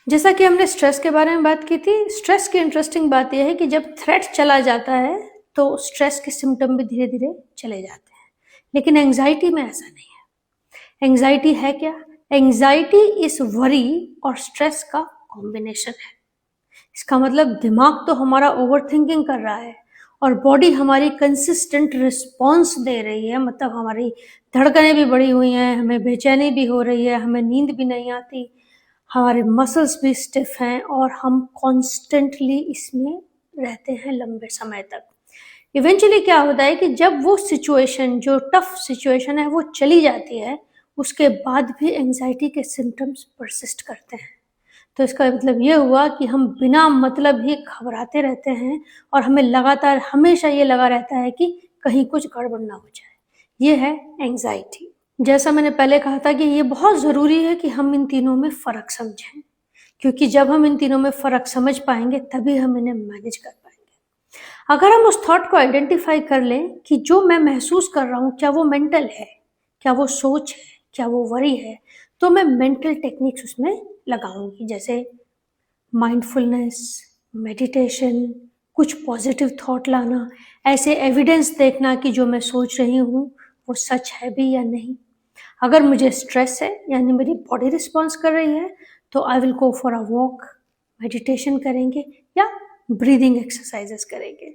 जैसा कि हमने स्ट्रेस के बारे में बात की थी, स्ट्रेस की इंटरेस्टिंग बात यह है कि जब थ्रेट चला जाता है तो स्ट्रेस के सिम्टम भी धीरे धीरे चले जाते हैं, लेकिन एंजाइटी में ऐसा नहीं है। एंजाइटी है क्या? एंजाइटी इस वरी और स्ट्रेस का कॉम्बिनेशन है। इसका मतलब दिमाग तो हमारा ओवर थिंकिंग कर रहा है और बॉडी हमारी कंसिस्टेंट रिस्पॉन्स दे रही है, मतलब हमारी धड़कनें भी बढ़ी हुई हैं, हमें बेचैनी भी हो रही है, हमें नींद भी नहीं आती, हमारे मसल्स भी स्टिफ हैं और हम कॉन्स्टेंटली इसमें रहते हैं लंबे समय तक। इवेंचुअली क्या होता है कि जब वो सिचुएशन, जो टफ सिचुएशन है, वो चली जाती है, उसके बाद भी एंजाइटी के सिम्टम्स परसिस्ट करते हैं। तो इसका मतलब ये हुआ कि हम बिना मतलब ही घबराते रहते हैं और हमें लगातार हमेशा ये लगा रहता है कि कहीं कुछ गड़बड़ ना हो जाए। ये है एंजाइटी। जैसा मैंने पहले कहा था कि ये बहुत ज़रूरी है कि हम इन तीनों में फ़र्क समझें, क्योंकि जब हम इन तीनों में फ़र्क समझ पाएंगे तभी हम इन्हें मैनेज कर पाएंगे। अगर हम उस थॉट को आइडेंटिफाई कर लें कि जो मैं महसूस कर रहा हूँ, क्या वो मेंटल है, क्या वो सोच है, क्या वो वरी है, तो मैं मेंटल टेक्निक्स उसमें लगाऊंगी, जैसे माइंडफुलनेस, मेडिटेशन, कुछ पॉजिटिव थॉट लाना, ऐसे एविडेंस देखना कि जो मैं सोच रही हूँ वो सच है भी या नहीं। अगर मुझे स्ट्रेस है, यानी मेरी बॉडी रिस्पॉन्स कर रही है, तो I will go for a walk, meditation करेंगे या ब्रीदिंग एक्सरसाइजेस करेंगे।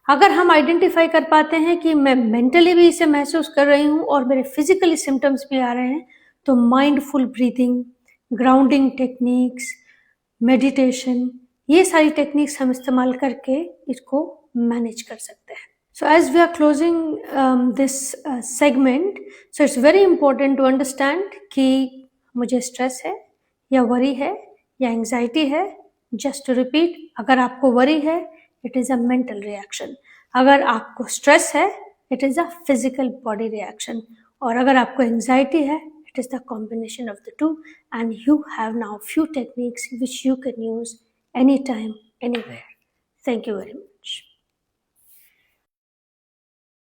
अगर हम आइडेंटिफाई कर पाते हैं कि मैं मेंटली भी इसे महसूस कर रही हूँ और मेरे फिजिकली सिम्टम्स भी आ रहे हैं, तो mindful breathing, grounding techniques, meditation, ये सारी टेक्निक्स हम इस्तेमाल करके इसको मैनेज कर सकते हैं। So as we are closing this segment, so it's very important to understand कि मुझे स्ट्रेस है या वरी है या एंजाइटी है। जस्ट टू रिपीट, अगर आपको वरी है, it is a mental reaction. अगर आपको स्ट्रेस है, it is a physical body reaction. और अगर आपको एंजाइटी है, it is the combination of the two, and you have now few techniques which you can use anytime, anywhere. Thank you very much.